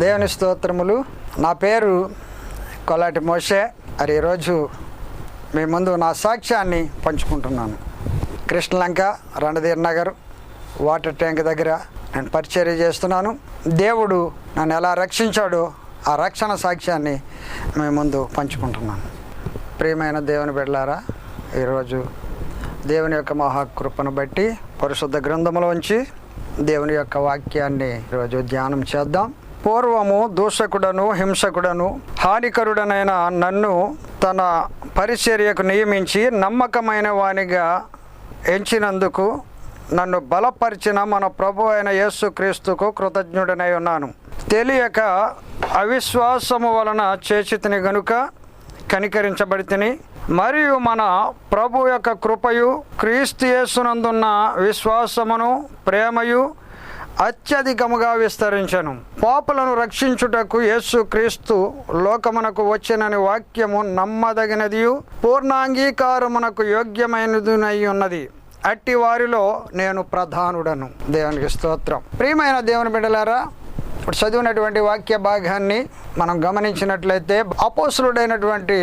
దేవుని స్తోత్రములు. నా పేరు కొల్లాటి మోషే. మరి ఈరోజు మీ ముందు నా సాక్ష్యాన్ని పంచుకుంటున్నాను. కృష్ణలంక, రణధీర్ నగర్ వాటర్ ట్యాంక్ దగ్గర నేను పరిచర్య చేస్తున్నాను. దేవుడు నన్ను ఎలా రక్షించాడో ఆ రక్షణ సాక్ష్యాన్ని మీ ముందు పంచుకుంటున్నాను. ప్రియమైన దేవుని బిడ్డలారా, ఈరోజు దేవుని యొక్క మహాకృపను బట్టి పరిశుద్ధ గ్రంథంలోంచి దేవుని యొక్క వాక్యాన్ని ఈరోజు ధ్యానం చేద్దాం. పూర్వము దూషకుడను, హింసకుడను, హానికరుడనైన నన్ను తన పరిచర్యకు నియమించి నమ్మకమైన వానిగా ఎంచినందుకు నన్ను బలపరిచిన మన ప్రభు అయిన యేసుక్రీస్తుకు కృతజ్ఞుడనై ఉన్నాను. తెలియక అవిశ్వాసము వలన చేసితిని గనుక కనికరించబడితిని. మరియు మన ప్రభు యొక్క కృపయు క్రీస్తు యేసునందున్న విశ్వాసమును ప్రేమయు అత్యధికముగా విస్తరించెను. పాపులను రక్షించుటకు యేసు క్రీస్తు లోకమునకు వచ్చినని వాక్యము నమ్మదగినదియు పూర్ణాంగీకారమునకు యోగ్యమైనదినై ఉన్నది. అట్టి వారిలో నేను ప్రధానుడను. దేవునికి స్తోత్రం. ప్రియమైన దేవుని బిడ్డలారా, ఇప్పుడు చదివినటువంటి వాక్య భాగాన్ని మనం గమనించినట్లయితే, అపోస్తులుడైనటువంటి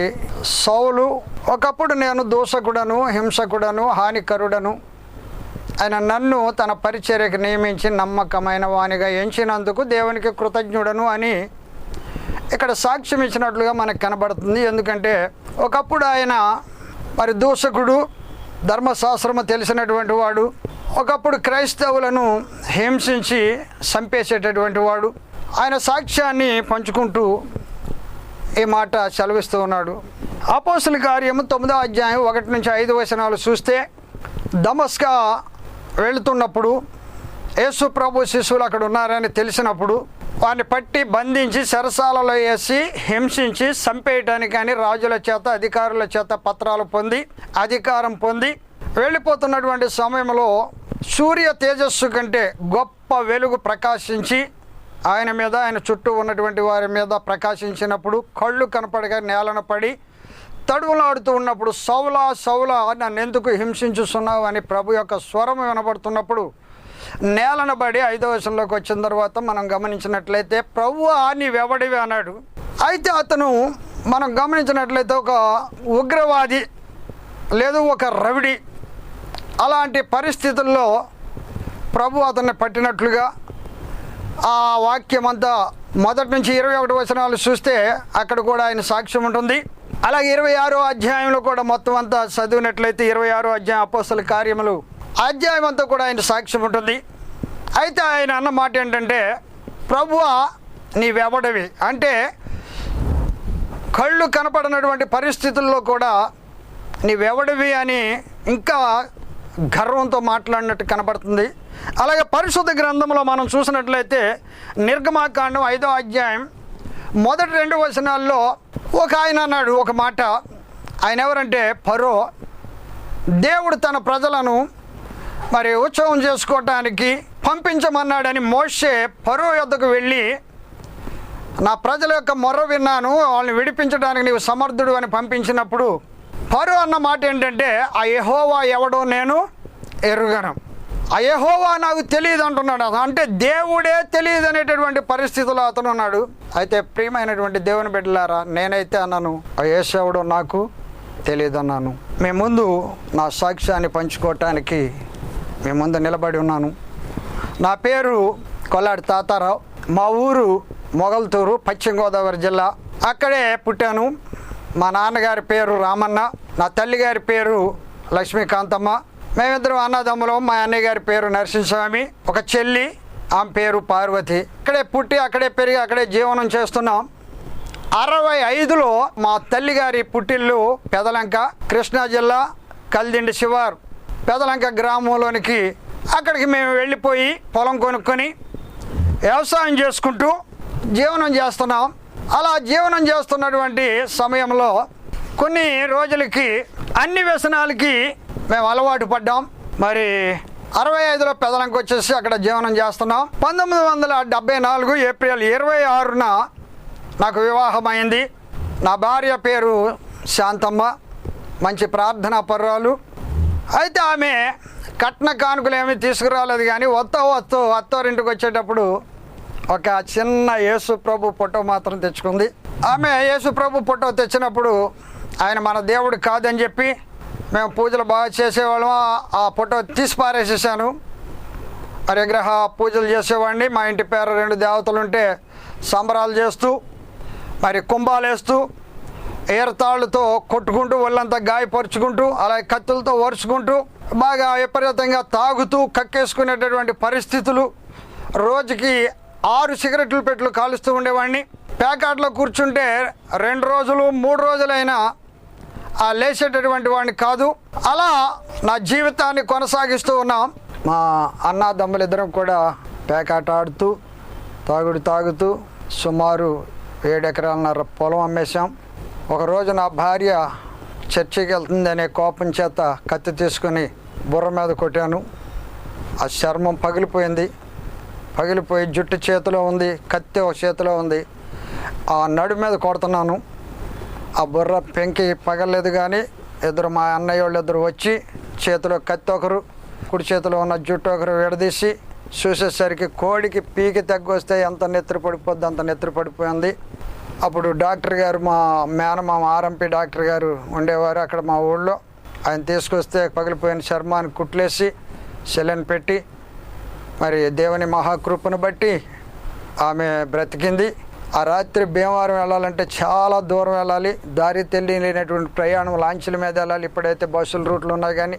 సౌలు ఒకప్పుడు నేను దూషకుడను, హింసకుడను, హానికరుడను, ఆయన నన్ను తన పరిచర్యకు నియమించి నమ్మకమైన వానిగా ఎంచినందుకు దేవునికి కృతజ్ఞుడను అని ఇక్కడ సాక్ష్యం ఇచ్చినట్లుగా మనకు కనబడుతుంది. ఎందుకంటే ఒకప్పుడు ఆయన మరి దూషకుడు, ధర్మశాస్త్రము తెలిసినటువంటి వాడు, ఒకప్పుడు క్రైస్తవులను హింసించి చంపేసేటటువంటి వాడు. ఆయన సాక్ష్యాన్ని పంచుకుంటూ ఈ మాట సెలవిస్తూ ఉన్నాడు. అపోస్తుల కార్యము 9వ అధ్యాయం 1 నుంచి 5 వచనాలు చూస్తే, దమస్కా వెళుతున్నప్పుడు యేసు ప్రభు శిష్యులు అక్కడ ఉన్నారని తెలిసినప్పుడు వారిని పట్టి బంధించి చెరసాలలో వేసి హింసించి చంపేయటానికి కానీ రాజుల చేత, అధికారుల చేత పత్రాలు పొంది అధికారం పొంది వెళ్ళిపోతున్నటువంటి సమయంలో సూర్య తేజస్సు కంటే గొప్ప వెలుగు ప్రకాశించి ఆయన మీద, ఆయన చుట్టూ ఉన్నటువంటి వారి మీద ప్రకాశించినప్పుడు కళ్ళు కనపడగా నేలన పడి తడువులాడుతూ ఉన్నప్పుడు, సౌలా సౌలా నన్ను ఎందుకు హింసించుస్తున్నావు అని ప్రభు యొక్క స్వరం వినబడుతున్నప్పుడు నేలన పడి 5వ వచనంలోకి వచ్చిన తర్వాత మనం గమనించినట్లయితే, ప్రభువా నీవెవడివి అన్నాడు. అయితే అతను మనం గమనించినట్లయితే ఒక ఉగ్రవాది లేదు ఒక రవిడి, అలాంటి పరిస్థితుల్లో ప్రభు అతన్ని పట్టినట్లుగా ఆ వాక్యం అంతా 1 నుంచి 21 వచనాలు చూస్తే అక్కడ కూడా ఆయన సాక్ష్యం ఉంటుంది. అలాగే 26వ అధ్యాయంలో కూడా మొత్తం అంతా చదివినట్లయితే 26వ అధ్యాయం అపోస్తల కార్యములు అధ్యాయం అంతా కూడా ఆయన సాక్ష్యం ఉంటుంది. అయితే ఆయన అన్న మాట ఏంటంటే, ప్రభువా నీవెవడివి అంటే కళ్ళు కనపడినటువంటి పరిస్థితుల్లో కూడా నీవెవడివి అని ఇంకా గర్వంతో మాట్లాడినట్టు కనబడుతుంది. అలాగే పరిశుద్ధ గ్రంథంలో మనం చూసినట్లయితే నిర్గమాకాండం 5వ అధ్యాయం 1-2 వచనాల్లో ఒక ఆయన అన్నాడు ఒక మాట. ఆయన ఎవరంటే ఫరో. దేవుడు తన ప్రజలను మరి ఉత్సవం చేసుకోవటానికి పంపించమన్నాడని మోషే ఫరో యొద్దకు వెళ్ళి, నా ప్రజల యొక్క మొర్ర విన్నాను, వాళ్ళని విడిపించడానికి నీవు సమర్థుడు అని పంపించినప్పుడు ఫరో అన్న మాట ఏంటంటే, ఆ యెహోవా ఎవడో నేను ఎరుగను, ఆ యెహోవా నాకు తెలియదు అంటున్నాడు. అంటే దేవుడే తెలియదు అనేటటువంటి పరిస్థితుల్లో అతను ఉన్నాడు. అయితే ప్రియమైనటువంటి దేవుని బిడ్డలారా, నేనైతే అన్నాను ఆ యేసవుడు నాకు తెలియదు అన్నాను. మీ ముందు నా సాక్ష్యాన్ని పంచుకోవటానికి మీ ముందు నిలబడి ఉన్నాను. నా పేరు కొల్లాటి తాతారావు. మా ఊరు మొగల్తూరు, పశ్చిమ గోదావరి జిల్లా. అక్కడే పుట్టాను. మా నాన్నగారి పేరు రామన్న, నా తల్లిగారి పేరు లక్ష్మీకాంతమ్మ. మేమిద్దరం అన్నదమ్ములం. మా అన్నయ్య గారి పేరు నరసింహస్వామి, ఒక చెల్లి, ఆమె పేరు పార్వతి. ఇక్కడే పుట్టి అక్కడే పెరిగి అక్కడే జీవనం చేస్తున్నాం. 65లో మా తల్లిగారి పుట్టిల్లు పెదలంక, కృష్ణా జిల్లా, కల్దిండి శివారు, పెదలంక గ్రామంలోనికి అక్కడికి మేము వెళ్ళిపోయి పొలం కొనుక్కొని వ్యవసాయం చేసుకుంటూ జీవనం చేస్తున్నాం. అలా జీవనం చేస్తున్నటువంటి సమయంలో కొన్ని రోజులకి అన్ని వ్యసనాలకి మేము అలవాటు పడ్డాం. మరి 65లో పెదలంకి వచ్చేసి అక్కడ జీవనం చేస్తున్నాం. 1974 ఏప్రిల్ 26న నాకు వివాహమైంది. నా భార్య పేరు శాంతమ్మ, మంచి ప్రార్థనా పర్రాలు. అయితే ఆమె కట్న కానుకలు ఏమీ తీసుకురాలేదు, కానీ వస్తారింటికి వచ్చేటప్పుడు ఒక చిన్న యేసు ప్రభు ఫోటో మాత్రం తెచ్చుకుంది. ఆమె యేసు ప్రభు ఫోటో తెచ్చినప్పుడు ఆయన మన దేవుడు కాదని చెప్పి మేము పూజలు బాగా చేసేవాళ్ళం. ఆ ఫోటో తీసి పారేసేసాను. విగ్రహ పూజలు చేసేవాడిని. మా ఇంటి పేరు 2 దేవతలు ఉంటే సంబరాలు చేస్తూ మరి కుంభాలు వేస్తూ ఏరతాళ్ళతో కొట్టుకుంటూ ఒళ్ళంతా గాయపరుచుకుంటూ అలాగే కత్తులతో ఒరుచుకుంటూ బాగా విపరీతంగా తాగుతూ కక్కేసుకునేటటువంటి పరిస్థితులు. రోజుకి 6 సిగరెట్లు పెట్లు కాలుస్తూ ఉండేవాడిని. ప్యాకెట్లో కూర్చుంటే 2 రోజులు 3 రోజులైనా లేచేటటువంటి వాడిని కాదు. అలా నా జీవితాన్ని కొనసాగిస్తూ ఉన్నాం. మా అన్నదమ్ములిద్దరం కూడా ప్యాకెట్ ఆడుతూ తాగుతూ సుమారు 7 ఎకరాలన్నర పొలం అమ్మేశాం. ఒకరోజు నా భార్య చర్చికి వెళ్తుందనే కోపం చేత కత్తి తీసుకుని బుర్ర మీద కొట్టాను. ఆ చర్మం పగిలిపోయి జుట్టు చేతిలో ఉంది, కత్తి ఒక చేతిలో ఉంది. ఆ నడు మీద కొడుతున్నాను. ఆ బుర్ర పెంకి పగలలేదు. కానీ మా అన్నయ్య వాళ్ళు ఇద్దరు వచ్చి చేతిలో కత్తి ఒకరు, కుడి చేతిలో ఉన్న జుట్టు ఒకరు విడదీసి చూసేసరికి కోడికి పీకి తగ్గొస్తే ఎంత నెత్తురు పడిపోద్ది అంత నెత్తురు పడిపోయింది. అప్పుడు డాక్టర్ గారు, మా మేనమామ ఆర్ఎంపీ డాక్టర్ గారు ఉండేవారు అక్కడ మా ఊళ్ళో. ఆయన తీసుకొస్తే పగిలిపోయిన చర్మాన్ని కుట్లేసి సెలైన్ పెట్టి మరి దేవుని మహాకృపను బట్టి ఆమె బ్రతికింది. ఆ రాత్రి భీమవరం వెళ్ళాలంటే చాలా దూరం వెళ్ళాలి. దారి తెలియలేనటువంటి ప్రయాణం లాంచీల మీద వెళ్ళాలి. ఇప్పుడైతే బస్సుల రూట్లు ఉన్నాయి. కానీ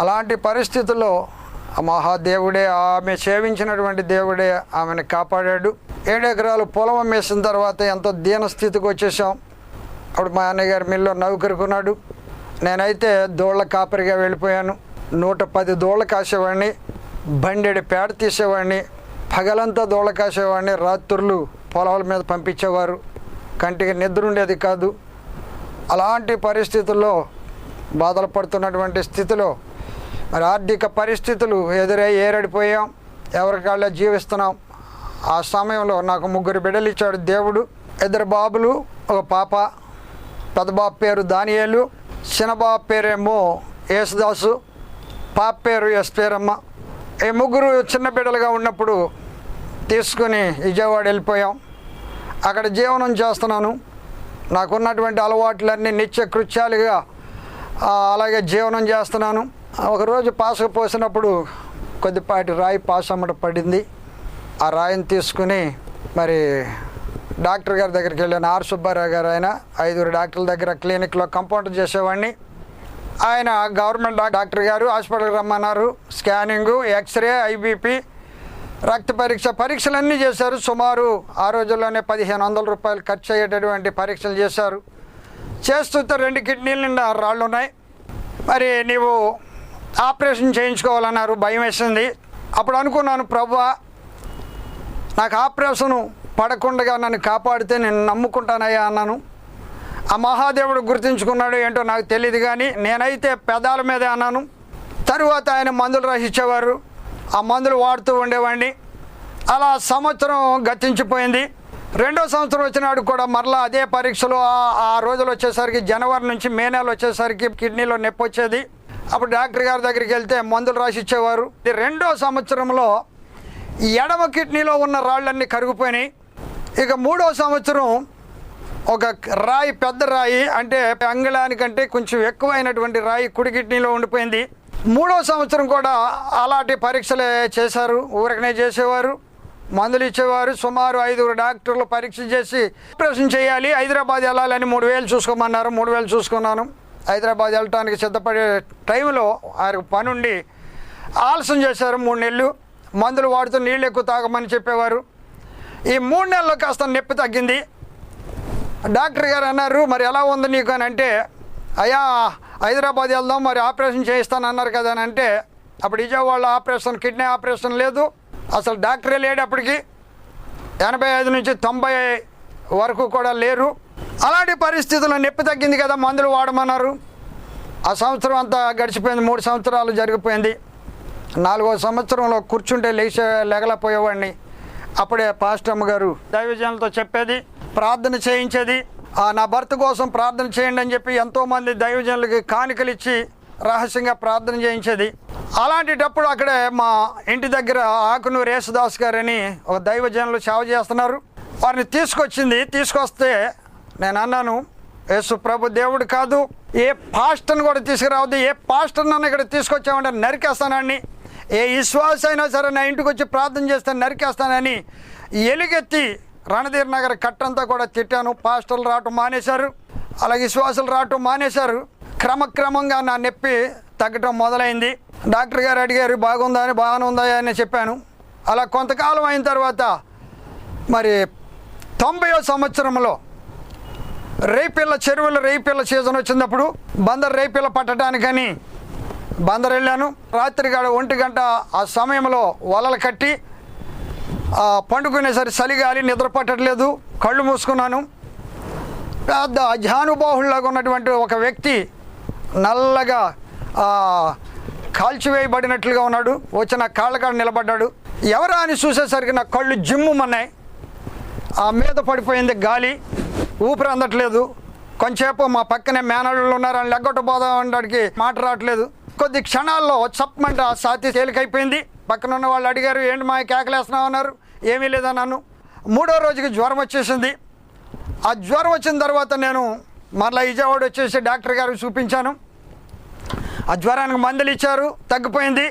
అలాంటి పరిస్థితుల్లో ఆ మహాదేవుడే, ఆమె సేవించినటువంటి దేవుడే ఆమెను కాపాడాడు. 7 ఎకరాలు పొలం అమ్మేసిన తర్వాత ఎంతో దీనస్థితికి వచ్చేసాం. అప్పుడు మా అన్నయ్యగారి మిల్లో నౌకరుకున్నాడు. నేనైతే దోళ్ల కాపరిగా వెళ్ళిపోయాను. 110 దోళ్ల కాసేవాడిని, బండెడి పేడ తీసేవాడిని, పగలంతా దోళ్ల కాసేవాడిని. రాత్రులు పొలాల మీద పంపించేవారు. కంటికి నిద్ర ఉండేది కాదు. అలాంటి పరిస్థితుల్లో బాధలు పడుతున్నటువంటి స్థితిలో మరి ఆర్థిక పరిస్థితులు ఎదురై ఏరడిపోయాం. ఎవరికాళ్ళ జీవిస్తున్నాం. ఆ సమయంలో నాకు 3 బిడ్డలు ఇచ్చాడు దేవుడు. 2 బాబులు, ఒక పాప. పెద్ద బాబు పేరు దానియేలు, చిన్న బాబు పేరేమో యేసుదాసు, పాప పేరు ఎస్పేరమ్మ. ఈ 3 చిన్న బిడ్డలుగా ఉన్నప్పుడు తీసుకుని విజయవాడ వెళ్ళిపోయాం. అక్కడ జీవనం చేస్తున్నాను. నాకున్నటువంటి అలవాట్లన్నీ నిత్య కృత్యాలుగా అలాగే జీవనం చేస్తున్నాను. ఒకరోజు పాసకు పోసినప్పుడు కొద్దిపాటి రాయి పాసమ్మట పడింది. ఆ రాయిని తీసుకుని మరి డాక్టర్ గారి దగ్గరికి వెళ్ళాను. ఆర్ సుబ్బారావు గారు, ఆయన 5 డాక్టర్ల దగ్గర క్లినిక్లో కంపౌండర్ చేసేవాడిని. ఆయన గవర్నమెంట్ డాక్టర్ గారు హాస్పిటల్కి రమ్మన్నారు. స్కానింగు, ఎక్స్రే, ఐబీపీ, రక్త పరీక్షలన్నీ చేశారు. సుమారు ఆ రోజుల్లోనే 1500 రూపాయలు ఖర్చు అయ్యేటటువంటి పరీక్షలు చేశారు. చేస్తుంటే 2 కిడ్నీల నిండా రాళ్ళు ఉన్నాయి. మరి నీవు ఆపరేషన్ చేయించుకోవాలన్నారు. భయం వేసింది. అప్పుడు అనుకున్నాను, ప్రభువా నాకు ఆపరేషను పడకుండా నన్ను కాపాడితే నేను నమ్ముకుంటానయ్యా అన్నాను. ఆ మహాదేవుడు గుర్తించుకున్నాడు ఏంటో నాకు తెలియదు. కానీ నేనైతే పెదాల మీదే అన్నాను. తరువాత ఆయన మందులు రాసిచ్చేవారు. ఆ మందులు వాడుతూ ఉండేవాడిని. అలా సంవత్సరం గతించిపోయింది. 2వ సంవత్సరం వచ్చినాడు కూడా మరలా అదే పరీక్షలు. ఆ రోజులు వచ్చేసరికి జనవరి నుంచి మే నెల వచ్చేసరికి కిడ్నీలో నొప్పి వచ్చేది. అప్పుడు డాక్టర్ గారి దగ్గరికి వెళ్తే మందులు రాసి ఇచ్చేవారు. 2వ సంవత్సరంలో ఎడమ కిడ్నీలో ఉన్న రాళ్ళన్నీ కరిగిపోయినాయి. ఇక 3వ సంవత్సరం ఒక రాయి, పెద్ద రాయి అంటే అంగుళానికంటే కొంచెం ఎక్కువైనటువంటి రాయి కుడి కిడ్నీలో ఉండిపోయింది. 3వ సంవత్సరం కూడా అలాంటి పరీక్షలే చేశారు. ఊరకనే చేసేవారు, మందులు ఇచ్చేవారు. సుమారు 5 డాక్టర్లు పరీక్ష చేసి ఆపరేషన్ చేయాలి, హైదరాబాద్ వెళ్ళాలని 3000 చూసుకోమన్నారు. 3000 చూసుకున్నాను. హైదరాబాద్ వెళ్ళటానికి సిద్ధపడే టైంలో ఆయనకు పని ఉండి ఆలస్యం చేశారు. 3 నెలలు మందులు వాడుతూ నీళ్ళు ఎక్కువ తాగమని చెప్పేవారు. ఈ 3 నెలల్లో కాస్త నొప్పి తగ్గింది. డాక్టర్ గారు అన్నారు, మరి ఎలా ఉంది నీకు అని అంటే, అయ్యా హైదరాబాద్ వెళ్దాం, మరి ఆపరేషన్ చేయిస్తాను అన్నారు కదా అని అంటే, అప్పుడు విజయవాడ ఆపరేషన్, కిడ్నీ ఆపరేషన్ లేదు, అసలు డాక్టరే లేడు. అప్పటికి 85 నుంచి 90 వరకు కూడా లేరు. అలాంటి పరిస్థితుల్లో నొప్పి తగ్గింది కదా, మందులు వాడమన్నారు. ఆ సంవత్సరం అంతా గడిచిపోయింది. 3 సంవత్సరాలు జరిగిపోయింది. 4వ సంవత్సరంలో కూర్చుంటే లేగలేకపోయేవాడిని. అప్పుడే పాస్టమ్మ గారు దైవజనులతో చెప్పేది, ప్రార్థన చేయించేది. నా భర్త కోసం ప్రార్థన చేయండి అని చెప్పి ఎంతోమంది దైవజనులకి కానుకలు ఇచ్చి రహస్యంగా ప్రార్థన చేయించేది. అలాంటిటప్పుడు అక్కడే మా ఇంటి దగ్గర ఆకునూరు యేసుదాస్ గారని ఒక దైవజనులు సేవ చేస్తున్నారు. వారిని తీసుకొస్తే నేను అన్నాను, యేసు ప్రభు దేవుడు కాదు, ఏ పాస్టర్ని కూడా తీసుకురావద్దు, ఏ పాస్టర్ నన్ను ఇక్కడ తీసుకొచ్చామంటే నరికేస్తానని, ఏ విశ్వాస అయినా సరే నా ఇంటికి వచ్చి ప్రార్థన చేస్తే నరికేస్తానని ఎలుగెత్తి రణధీర్ నగర్ కట్టంతా కూడా తిట్టాను. పాస్టర్లు రావటం మానేశారు, అలాగే విశ్వాసులు రావటం మానేశారు. క్రమక్రమంగా నా నొప్పి తగ్గటం మొదలైంది. డాక్టర్ గారు అడిగారు బాగానే ఉందా అని చెప్పాను. అలా కొంతకాలం అయిన తర్వాత మరి 90వ సంవత్సరంలో రేయిపిల్ల సీజన్ వచ్చినప్పుడు బందర్ రేయిపిల్ల పట్టడానికని బందర్ వెళ్ళాను. రాత్రి 1 గంట ఆ సమయంలో వలలు కట్టి పండుకునేసరి చలిగాలి, నిద్ర పట్టట్లేదు, కళ్ళు మూసుకున్నాను. పెద్ద అజానుబాహుల్లాగా ఉన్నటువంటి ఒక వ్యక్తి నల్లగా కాల్చివేయబడినట్లుగా ఉన్నాడు. వచ్చి నా కాళ్ళ కాడ నిలబడ్డాడు. ఎవరా అని చూసేసరికి నా కళ్ళు జిమ్ముమన్నాయి. ఆ మీద పడిపోయింది గాలి, ఊపిరి అందట్లేదు. కొంచెంసేపు మా పక్కనే మేనళ్ళు ఉన్నారు, అని లెగ్గొట్టబోదామనడానికి మాట రావట్లేదు. కొద్ది క్షణాల్లో చప్పమంట సాతి తేలికైపోయింది. పక్కన ఉన్న వాళ్ళు అడిగారు, ఏంటి మా కేకలేస్తున్నావు అన్నారు. ఏమీ లేదన్నాను. 3వ రోజుకి జ్వరం వచ్చేసింది. ఆ జ్వరం వచ్చిన తర్వాత నేను మరలా విజయవాడ వచ్చేసి డాక్టర్ గారికి చూపించాను. ఆ జ్వరానికి మందులు ఇచ్చారు, తగ్గిపోయింది.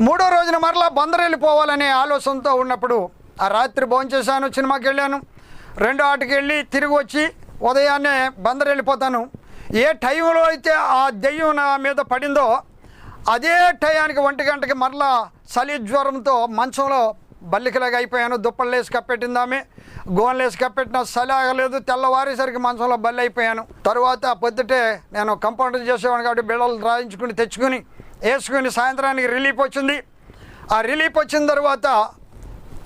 3వ రోజున మరలా బందరు వెళ్ళిపోవాలనే ఆలోచనతో ఉన్నప్పుడు ఆ రాత్రి భోంచేశాను, సినిమాకి వెళ్ళాను. 2వ ఆటకి వెళ్ళి తిరిగి వచ్చి ఉదయాన్నే బందరు వెళ్ళిపోతాను. ఏ టైంలో అయితే ఆ దెయ్యం నా మీద పడిందో అదే టయానికి 1 గంటకి మరలా చలి జ్వరంతో మంచంలో బల్లికలాగా అయిపోయాను. దుప్పలు వేసి కప్పెట్టింది ఆమె, గోన్లు వేసి కప్పెట్టిన చలి ఆగలేదు. తెల్లవారేసరికి మంచంలో బల్లి అయిపోయాను. తరువాత పొద్దుటే నేను కంపౌండర్ చేసేవాడిని కాబట్టి బిళ్ళలు రాయించుకుని తెచ్చుకుని వేసుకుని సాయంత్రానికి రిలీఫ్ వచ్చింది. ఆ రిలీఫ్ వచ్చిన తర్వాత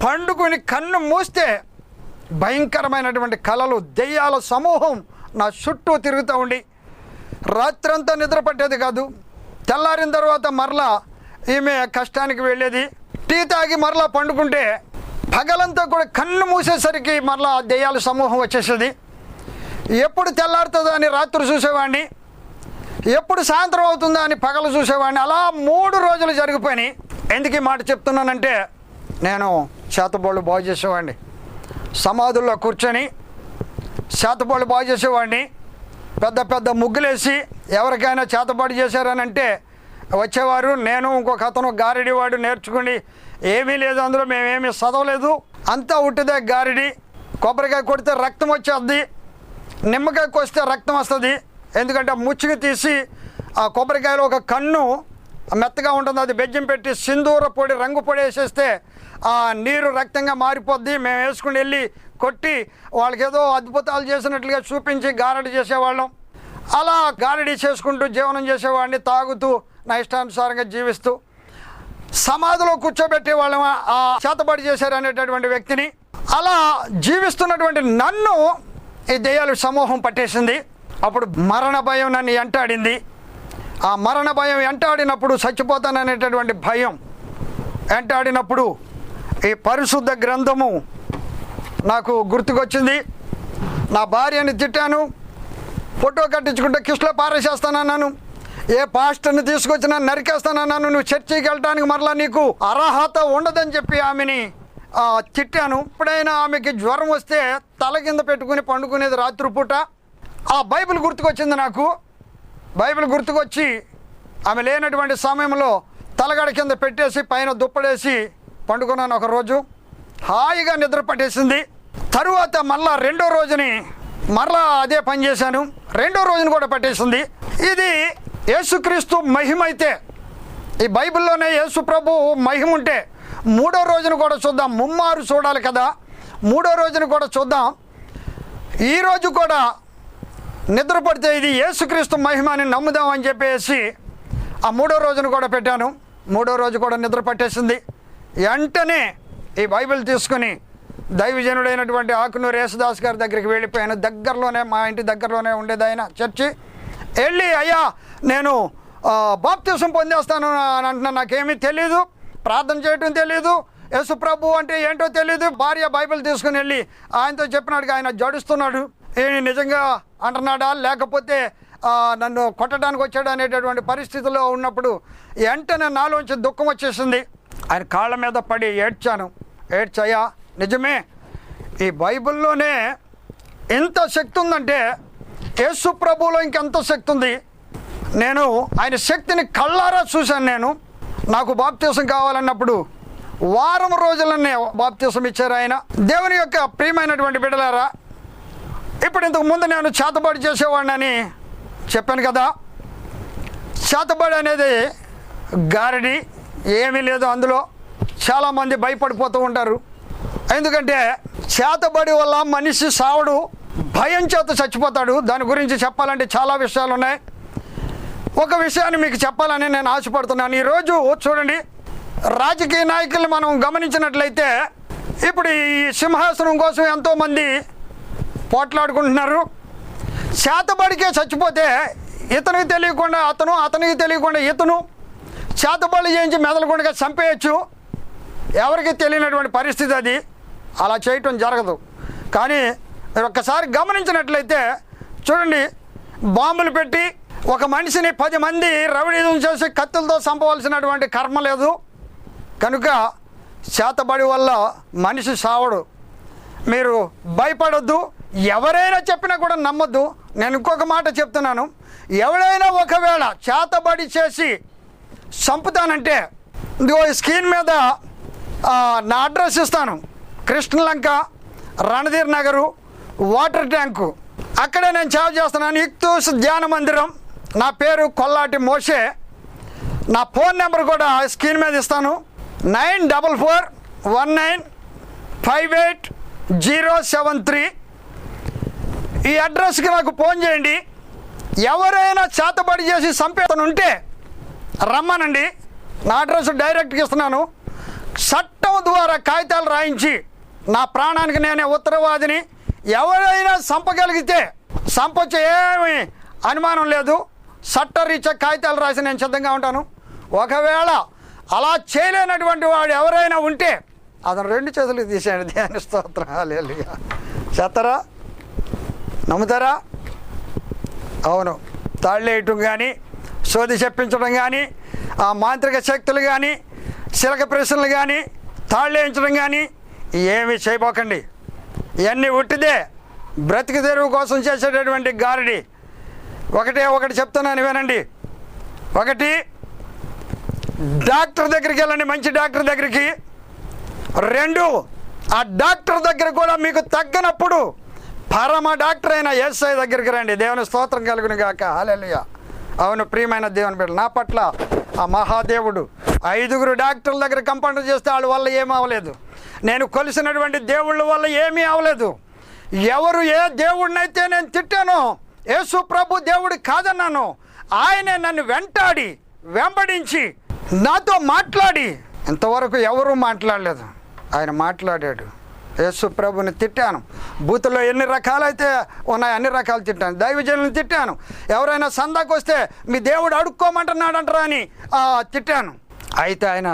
పండుకుని కన్ను మూస్తే భయంకరమైనటువంటి కలలు, దెయ్యాల సమూహం నా చుట్టూ తిరుగుతూ ఉండి రాత్రంతా నిద్ర పట్టేది కాదు. తెల్లారిన తర్వాత మరలా ఈమె కష్టానికి వెళ్ళేది. టీ తాగి మరలా పండుకుంటే పగలంతా కూడా కన్ను మూసేసరికి మరలా దెయ్యాల సమూహం వచ్చేసేది. ఎప్పుడు తెల్లారుతుందా అని రాత్రి చూసేవాడిని, ఎప్పుడు సాయంత్రం అవుతుందా అని పగలు చూసేవాడిని. అలా 3 రోజులు జరిగిపోయినాయి. ఎందుకు ఈ మాట చెప్తున్నానంటే, నేను చేతబడులు బాగు చేసేవాడిని. సమాధుల్లో కూర్చొని చేతబడులు బాగు చేసేవాడిని. పెద్ద పెద్ద ముగ్గులేసి ఎవరికైనా చేతబడి చేశారని అంటే వచ్చేవారు. నేను ఇంకొక అతను గారిడివాడు నేర్చుకుని, ఏమీ లేదు అందులో, మేమేమీ చదవలేదు, అంతా ఉట్టిదే గారిడి. కొబ్బరికాయ కొడితే రక్తం వచ్చేద్ది, నిమ్మకాయ కోస్తే రక్తం వస్తుంది. ఎందుకంటే ముచ్చుకు తీసి ఆ కొబ్బరికాయలో ఒక కన్ను మెత్తగా ఉంటుంది, అది బెజ్జం పెట్టి సింధూర పొడి, రంగు పొడి వేసేస్తే ఆ నీరు రక్తంగా మారిపోద్ది. మేము వేసుకుని వెళ్ళి కొట్టి వాళ్ళకి ఏదో అద్భుతాలు చేసినట్లుగా చూపించి గారడి చేసేవాళ్ళం. అలా గారడి చేసుకుంటూ జీవనం చేసేవాడిని, తాగుతూ నా ఇష్టానుసారంగా జీవిస్తూ. సమాధిలో కూర్చోబెట్టేవాళ్ళం ఆ చేతబడి చేశారనేటటువంటి వ్యక్తిని. అలా జీవిస్తున్నటువంటి నన్ను ఈ దెయ్యాల సమూహం పట్టేసింది. అప్పుడు మరణ భయం నన్ను వెంటాడింది. ఆ మరణ భయం వెంటాడినప్పుడు, చచ్చిపోతాననేటటువంటి భయం వెంటాడినప్పుడు ఈ పరిశుద్ధ గ్రంథము నాకు గుర్తుకొచ్చింది. నా భార్యని తిట్టాను, ఫోటో కట్టించుకుంటే కిష్లో పారేసేస్తానన్నాను. ఏ పాస్టర్ని తీసుకొచ్చినా నరికేస్తానన్నాను. నువ్వు చర్చికి వెళ్ళడానికి మరలా నీకు అర్హత ఉండదని చెప్పి ఆమెని తిట్టాను. ఎప్పుడైనా ఆమెకి జ్వరం వస్తే తల కింద పెట్టుకుని పండుకునేది రాత్రిపూట. ఆ బైబిల్ గుర్తుకొచ్చింది నాకు. బైబిల్ గుర్తుకొచ్చి ఆమె లేనటువంటి సమయంలో తలగడ కింద పెట్టేసి పైన దుప్పడేసి పండుకున్నాను. ఒకరోజు హాయిగా నిద్ర పట్టేసింది. తరువాత మళ్ళా 2వ రోజుని మరలా అదే పని చేశాను. 2వ రోజుని కూడా పట్టేసింది. ఇది యేసుక్రీస్తు మహిమ అయితే, ఈ బైబిల్లోనే యేసు ప్రభు మహిమ ఉంటే 3వ రోజును కూడా చూద్దాం. ముమ్మారు చూడాలి కదా, 3వ రోజును కూడా చూద్దాం. ఈరోజు కూడా నిద్ర పడితే ఇది యేసుక్రీస్తు మహిమ అని నమ్ముదామని చెప్పేసి ఆ 3వ రోజును కూడా పెట్టాను. 3వ రోజు కూడా నిద్ర పట్టేసింది. వెంటనే ఈ బైబిల్ తీసుకుని దైవజనుడైనటువంటి ఆకునూరు యేసుదాస్ గారి దగ్గరికి వెళ్ళిపోయాను. దగ్గరలోనే, మా ఇంటి దగ్గరలోనే ఉండేది ఆయన చర్చి. వెళ్ళి, అయ్యా నేను బాప్తిసం పొందేస్తాను అని అంటున్నా. నాకేమీ తెలీదు, ప్రార్థన చేయటం తెలీదు, యేసు ప్రభు అంటే ఏంటో తెలీదు. భార్య బైబిల్ తీసుకుని వెళ్ళి ఆయనతో చెప్పినట్టుగా ఆయన జడుస్తున్నాడు. నిజంగా అంటున్నాడా లేకపోతే నన్ను కొట్టడానికి వచ్చాడు అనేటటువంటి పరిస్థితిలో ఉన్నప్పుడు వెంటనే నాలోంచి దుఃఖం వచ్చేసింది. ఆయన కాళ్ళ మీద పడి ఏడ్చయ్యా, నిజమే ఈ బైబిల్లోనే ఎంత శక్తి ఉందంటే యేసు ప్రభువులో ఇంకెంత శక్తి ఉంది. నేను ఆయన శక్తిని కళ్ళారా చూశాను. నాకు బాప్తీసం కావాలన్నప్పుడు వారం రోజులనే బాప్తీసం ఇచ్చారు ఆయన. దేవుని యొక్క ప్రియమైనటువంటి బిడ్డలారా, ఇప్పుడు ఇంతకు ముందు నేను చేతబడి చేసేవాడిని చెప్పాను కదా. చేతబడి అనేది గారడి, ఏమీ లేదు అందులో. చాలామంది భయపడిపోతూ ఉంటారు. ఎందుకంటే చేతబడి వల్ల మనిషి సావడు, భయం చేత చచ్చిపోతాడు. దాని గురించి చెప్పాలంటే చాలా విషయాలు ఉన్నాయి. ఒక విషయాన్ని మీకు చెప్పాలని నేను ఆశపడుతున్నాను. ఈరోజు చూడండి, రాజకీయ నాయకులు మనం గమనించినట్లయితే ఇప్పుడు ఈ సింహాసనం కోసం ఎంతోమంది పోట్లాడుకుంటున్నారు. చేతబడికే చచ్చిపోతే ఇతనికి తెలియకుండా అతను, అతనికి తెలియకుండా ఇతను చేతబడి చేయించి మెదలకుండా చంపేయచ్చు. ఎవరికి తెలియనటువంటి పరిస్థితి అది. అలా చేయటం జరగదు. కానీ మీరు ఒక్కసారి గమనించినట్లయితే చూడండి, బాంబులు పెట్టి ఒక మనిషిని 10 మంది రవిడీజం చేసి కత్తులతో చంపవలసినటువంటి కర్మ లేదు. కనుక చేతబడి వల్ల మనిషి సావడు. మీరు భయపడొద్దు. ఎవరైనా చెప్పినా కూడా నమ్మొద్దు. నేను ఇంకొక మాట చెప్తున్నాను, ఎవరైనా ఒకవేళ చేతబడి చేసి చంపుతానంటే ఇదిగో ఈ స్క్రీన్ మీద నా అడ్రస్ ఇస్తాను. కృష్ణలంక, రణధీర్ నగరు, వాటర్ ట్యాంకు, అక్కడే నేను సేవ చేస్తున్నాను. ఇక్తూస్ ధ్యాన మందిరం. నా పేరు కొల్లాటి మోషే. నా ఫోన్ నెంబర్ కూడా స్క్రీన్ మీద ఇస్తాను. 9419580073. ఈ అడ్రస్కి నాకు ఫోన్ చేయండి. ఎవరైనా చేతబడి చేసి చంపేతను ఉంటే రమ్మనండి. నా అడ్రస్ డైరెక్ట్గా ఇస్తున్నాను. చట్టం ద్వారా కాగితాలు రాయించి నా ప్రాణానికి నేనే ఉత్తరవాదిని. ఎవరైనా చంపగలిగితే చంపొచ్చే ఏమి అనుమానం లేదు. చట్టరీత్యా కాగితాలు రాసి నేను సిద్ధంగా ఉంటాను. ఒకవేళ అలా చేయలేనటువంటి వాడు ఎవరైనా ఉంటే అతను 2 చేతులు తీసేయండి. దేవుని స్తోత్రం, హల్లెలూయా. చేస్తారా? నమ్ముతారా? అవును. తాళ్ళేయటం కానీ, సోది చెప్పించడం కానీ, ఆ మాంత్రిక శక్తులు కానీ, శిలక ప్రశ్నలు కానీ, తాళ్ళేయించడం కానీ ఏమీ చేయబోకండి. ఇవన్నీ ఉట్టిదే, బ్రతికి తెరువు కోసం చేసేటటువంటి గారడి. ఒకటి చెప్తున్నాను వినండి. 1, డాక్టర్ దగ్గరికి వెళ్ళండి, మంచి డాక్టర్ దగ్గరికి. 2, ఆ డాక్టర్ దగ్గర కూడా మీకు తగ్గనప్పుడు పరమ డాక్టర్ అయిన యేసయ్య దగ్గరికి రండి. దేవుని స్తోత్రం కలుగును గాక, హల్లెలూయా. అవును ప్రియమైన దేవుని బిడ్డ, నా పట్ల ఆ మహాదేవుడు 5 డాక్టర్ల దగ్గర కంపౌండర్ చేస్తే వాళ్ళ వల్ల ఏమీ అవ్వలేదు. నేను కొలిసినటువంటి దేవుళ్ళ వల్ల ఏమీ అవ్వలేదు. ఎవరు ఏ దేవుడినైతే నేను తిట్టానో, యేసు ప్రభు దేవుడు కాదన్నాను, ఆయనే నన్ను వెంబడించి నాతో మాట్లాడి, ఇంతవరకు ఎవరూ మాట్లాడలేదు, ఆయన మాట్లాడాడు. యేసు ప్రభుని తిట్టాను. బూతుల్లో ఎన్ని రకాలైతే ఉన్నాయి అన్ని రకాలు తిట్టాను. దైవజనులను తిట్టాను. ఎవరైనా సందాకు వస్తే మీ దేవుడు అడుక్కోమంటున్నాడంటారా అని తిట్టాను. అయితే ఆయన